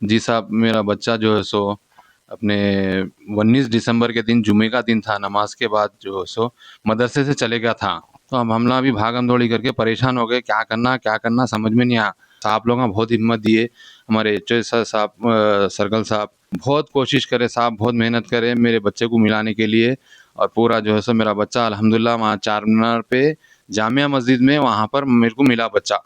जी साहब, मेरा बच्चा जो है सो अपने 19 दिसंबर के दिन जुमे का दिन था, नमाज के बाद जो है सो मदरसे से चले गया था। तो अब हम लोग अभी भागम दौड़ी करके परेशान हो गए, क्या करना समझ में नहीं आया। तो आप लोग बहुत हिम्मत दिए, हमारे एचओ सर साहब, सर्कल साहब बहुत कोशिश करे साहब, बहुत मेहनत करे मेरे बच्चे को मिलाने के लिए। और पूरा जो है सो मेरा बच्चा अल्हम्दुलिल्लाह वहाँ चार मीनार पे जामिया मस्जिद में वहाँ पर मेरे को मिला बच्चा।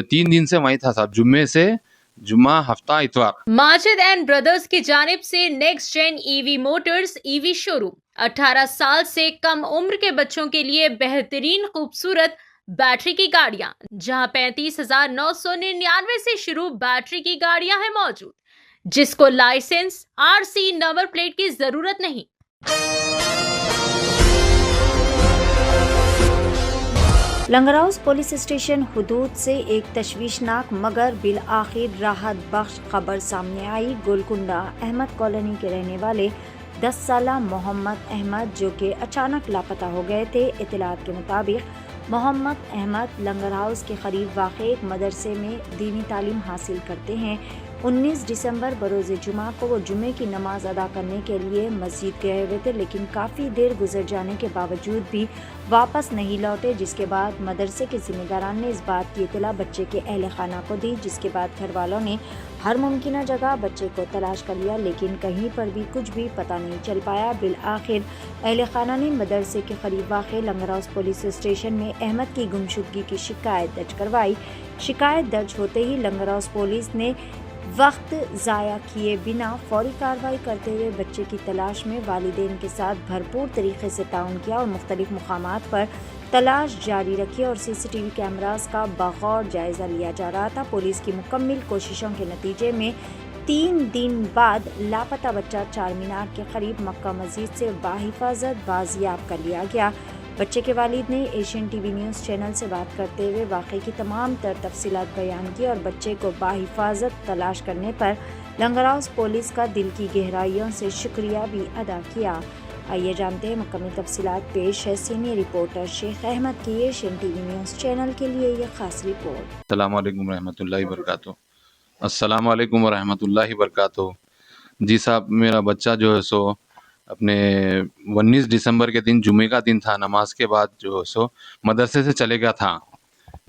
3 दिन से वहीं था साहब, जुम्मे से जुम्मा, हफ्ता, इतवार। माजिद एंड ब्रदर्स की जानिब से next gen EV motors EV showroom 18 साल से कम उम्र के बच्चों के लिए बेहतरीन खूबसूरत बैटरी की गाड़ियां, जहां 35,999 से शुरू बैटरी की गाड़ियां हैं मौजूद, जिसको लाइसेंस आरसी नंबर प्लेट की जरूरत नहीं। लंगर हाउस पुलिस स्टेशन हुदूद से एक तशवीशनाक मगर बिल आखिर राहत बख्श खबर सामने आई। गोलकुंडा अहमद कॉलोनी के रहने वाले 10 साला मोहम्मद अहमद जो कि अचानक लापता हो गए थे। इत्तलात के मुताबिक मोहम्मद अहमद लंगर हाउस के करीब वाक़ एक मदरसे में दीनी तालीम हासिल करते हैं। 19 दिसंबर बरोज़ जुमा को वो जुमे की नमाज अदा करने के लिए मस्जिद गए हुए थे, लेकिन काफ़ी देर गुजर जाने के बावजूद भी वापस नहीं लौटे, जिसके बाद मदरसे के जिम्मेदारान ने इस बात की इत्तला बच्चे के अहल खाना को दी, जिसके बाद घर वालों ने हर मुमकिन जगह बच्चे को तलाश कर लिया, लेकिन कहीं पर भी कुछ भी पता नहीं चल पाया। बिल आखिर अहल खाना ने मदरसे के करीब वाक़ लंगर हाउस पुलिस स्टेशन में अहमद की गुमशुदगी की शिकायत दर्ज करवाई। शिकायत दर्ज होते ही लंगर हाउस पुलिस ने वक्त ज़ाया किए बिना फौरी कार्रवाई करते हुए बच्चे की तलाश में वालिदैन के साथ भरपूर तरीके से ताउन किया और मुख्तलिफ मुकामात पर तलाश जारी रखी और सीसीटीवी कैमरास का बगौर जायज़ा लिया जा रहा था। पुलिस की मुकम्मल कोशिशों के नतीजे में 3 दिन बाद लापता बच्चा चार मीनार के करीब मक्का मस्जिद से बाहिफाजत बाजियाब कर लिया गया। बच्चे के वालिद ने एशियन टीवी न्यूज़ चैनल से बात करते हुए वाक़े की तमाम तर तफसीलात बयान की और बच्चे को बाहिफाजत तलाश करने पर लंगर हाउस पुलिस का दिल की गहराइयों से शुक्रिया भी अदा किया। आइए जानते हैं मुकम्मल तफसीलात। पेश है सीनियर रिपोर्टर शेख अहमद की एशियन टीवी न्यूज़ चैनल के लिए ये खास रिपोर्ट। अस्सलाम वालेकुम रहमतुल्लाहि बरकातहू। अस्सलाम वालेकुम रहमतुल्लाहि बरकातहू। जी साहब, मेरा बच्चा जो है सो अपने 19 दिसंबर के दिन जुमे का दिन था, नमाज के बाद जो है सो मदरसे से चले गया था।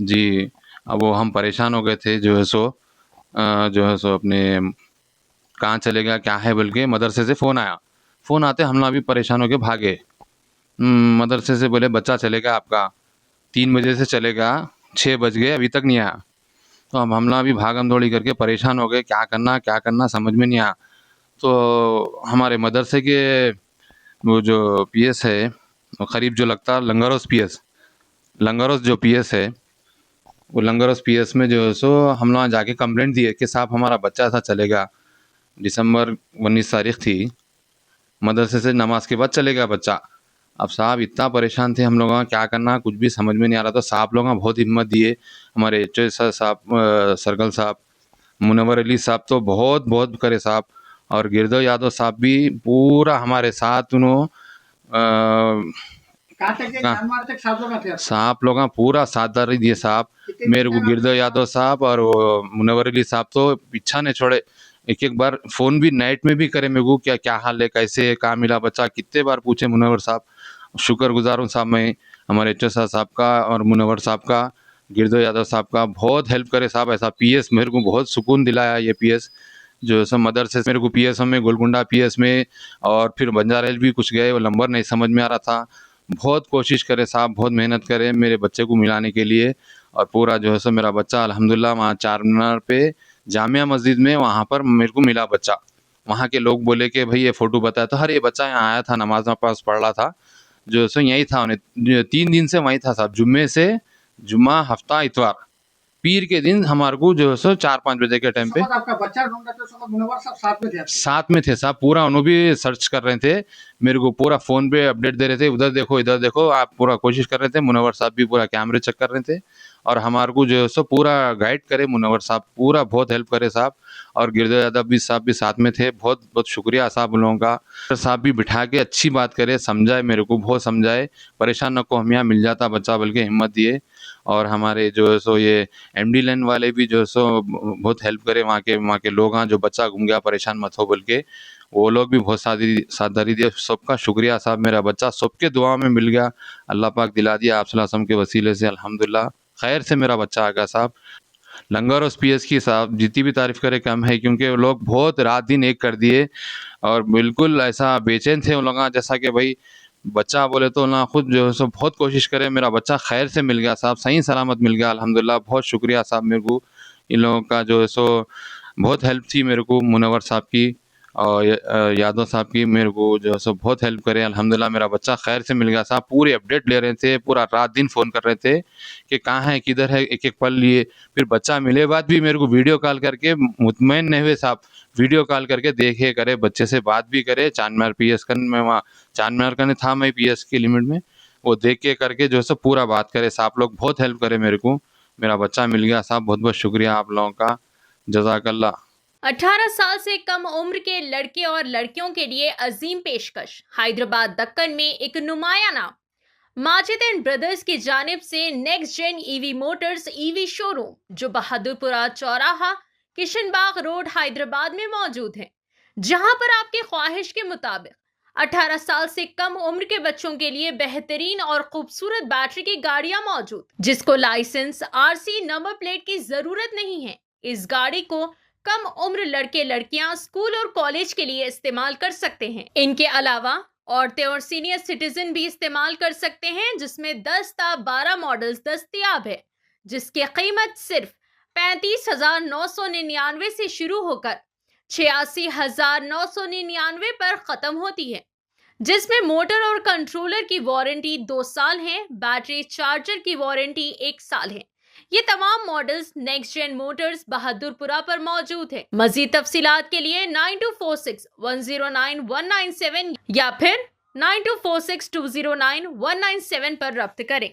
जी, अब वो हम परेशान हो गए थे जो है सो जो है सो अपने कहाँ चले गया क्या है बोल के मदरसे से फ़ोन आया। फ़ोन आते हम लोग अभी परेशान हो के भागे। मदरसे से बोले बच्चा चलेगा आपका, 3 बजे से चलेगा, 6 बज गए अभी तक नहीं आया। तो अब हम लोग अभी भागम दौड़ी करके परेशान हो गए, क्या करना समझ में नहीं आया। तो हमारे मदरसे के वो जो पीएस है, वो करीब जो लगता है लंगरोस पीएस, लंगरोस जो पीएस है, वो लंगरोस पीएस में जो है सो हम लोग जाके कंप्लेंट दिए कि साहब हमारा बच्चा था चलेगा, दिसंबर 19 तारीख थी, मदरसे से नमाज के बाद चलेगा बच्चा। अब साहब इतना परेशान थे हम लोग, क्या करना कुछ भी समझ में नहीं आ रहा था। साहब लोग बहुत हिम्मत दिए, हमारे एचओ सर साहब, सर्कल साहब, मुनव्वर अली साहब तो बहुत बहुत करे साहब, और गिरधर यादव साहब भी पूरा हमारे साथ उन्होंने साहब लोग पूरा साझेदारी दिए साहब मेरे को। गिरधर यादव साहब और वो मुनव्वर अली साहब तो पीछा नहीं छोड़े। एक एक बार फ़ोन भी नाइट में भी करे मेरे को, क्या क्या हाल है, कैसे है, कहाँ मिला बच्चा, कितने बार पूछे मुनव्वर साहब। शुक्रगुजार हूँ साहब मैं हमारे एच साहब का और मुनव्वर साहब का, गिरधर यादव साहब का, बहुत हेल्प करे साहब। ऐसा पीएस मेरे को बहुत सुकून दिलाया ये पीएस जो सब मदरसे से मेरे को पीएस में, गोलकुंडा पीएस में, और फिर बंजारा हिल्स भी कुछ गए, वो नंबर नहीं समझ में आ रहा था। बहुत कोशिश करे साहब, बहुत मेहनत करे मेरे बच्चे को मिलाने के लिए। और पूरा जो है सो मेरा बच्चा अल्हम्दुलिल्लाह वहाँ चार मीनार पे जामिया मस्जिद में वहाँ पर मेरे को मिला बच्चा। वहाँ के लोग बोले कि भाई ये फ़ोटो बताया, तो हर ये बच्चा यहाँ आया था, नमाज पास पढ़ रहा था, जो है सो यही था। उन्हें 3 दिन से वहीं था साहब, जुम्मे से जुम्मा, हफ्ता, इतवार, पीर के दिन हमारे को जो है सो 4-5 बजे के टाइम पे आपका बच्चा ढूंढ रहे थे, उस वक्त मुनव्वर साहब साथ में थे साहब। पूरा उन्होंने भी सर्च कर रहे थे, मेरे को पूरा फ़ोन पे अपडेट दे रहे थे, उधर देखो इधर देखो, आप पूरा कोशिश कर रहे थे। मुनव्वर साहब भी पूरा कैमरे चेक कर रहे थे और हमारे को जो है सो पूरा गाइड करे मुनव्वर साहब, पूरा बहुत हेल्प करे साहब। और गिरधर यादव भी साहब भी साथ में थे, बहुत बहुत शुक्रिया साहब उन लोगों का। साहब भी बिठा के अच्छी बात करे, समझाए मेरे को, बहुत समझाए, परेशान न को हम यहाँ मिल जाता बच्चा बल्कि हिम्मत दिए। और हमारे जो है सो ये एमडी लाइन वाले भी जो है सो बहुत हेल्प करे, वहाँ के लोग हैं जो बच्चा गुम गया परेशान मत हो बोल के, वो लोग भी बहुत सादरी दिया। सबका शुक्रिया साहब, मेरा बच्चा सबके दुआ में मिल गया, अल्लाह पाक दिला दिया आप सल्लल्लाहु अलैहि वसल्लम के वसीले से, अल्हम्दुलिल्लाह खैर से मेरा बच्चा आ गया साहब। लंगर और पीएस की साहब जितनी भी तारीफ करे कम है, क्योंकि वो लोग बहुत रात दिन एक कर दिए और बिल्कुल ऐसा बेचैन थे उन लोग, जैसा कि भाई बच्चा बोले तो ना खुद जो है सो बहुत कोशिश करे। मेरा बच्चा खैर से मिल गया साहब, सही सलामत मिल गया अल्हम्दुलिल्लाह। बहुत शुक्रिया साहब, मेरे को इन लोगों का जो है सो बहुत हेल्प थी मेरे को, मुनव्वर साहब की और यादव साहब की, मेरे को जो है सो बहुत हेल्प करे अल्हम्दुलिल्लाह। मेरा बच्चा खैर से मिल गया साहब, पूरी अपडेट ले रहे थे, पूरा रात दिन फ़ोन कर रहे थे कि कहाँ है किधर है, एक एक पल लिए। फिर बच्चा मिले बाद भी मेरे को वीडियो कॉल करके, मुतमईन नहीं हुए साहब, वीडियो कॉल करके देखे करे, बच्चे से बात भी करे। चांदमीनार पीएस कर मैं वहाँ चांदमीनार करने था मैं पीएस की लिमिट में, वो देख के करके जो है सो पूरा बात करे साहब, लोग बहुत हेल्प करे मेरे को। मेरा बच्चा मिल गया साहब, बहुत बहुत शुक्रिया आप लोगों का, जज़ाकल्लाह। 18 साल से कम उम्र के लड़के और लड़कियों के लिए अजीम पेशकश। हैदराबाद दक्कन में एक नुमाया नाम माजिद एंड ब्रदर्स की जानिब से next gen EV motors EV showroom, जो बहादुरपुरा चौराहा किशनबाग रोड हैदराबाद में मौजूद है, जहां पर आपके ख्वाहिश के मुताबिक 18 साल से कम उम्र के बच्चों के लिए बेहतरीन और खूबसूरत बैटरी की गाड़ियां मौजूद, जिसको लाइसेंस आरसी नंबर प्लेट की जरूरत नहीं है। इस गाड़ी को कम उम्र लड़के लड़कियां स्कूल और कॉलेज के लिए इस्तेमाल कर सकते हैं। इनके अलावा औरतें और सीनियर सिटीजन भी इस्तेमाल कर सकते हैं, जिसमें 10 ता 12 मॉडल्स दस्तयाब है, जिसकी कीमत सिर्फ 35,999 से शुरू होकर 86,999 पर खत्म होती है, जिसमें मोटर और कंट्रोलर की वारंटी 2 साल है, बैटरी चार्जर की वारंटी 1 साल है। ये तमाम models next gen motors Bahadurpura पर मौजूद है। मजीद तफसीलात के लिए 9246109197 या फिर 9246209197 पर रब्त करें।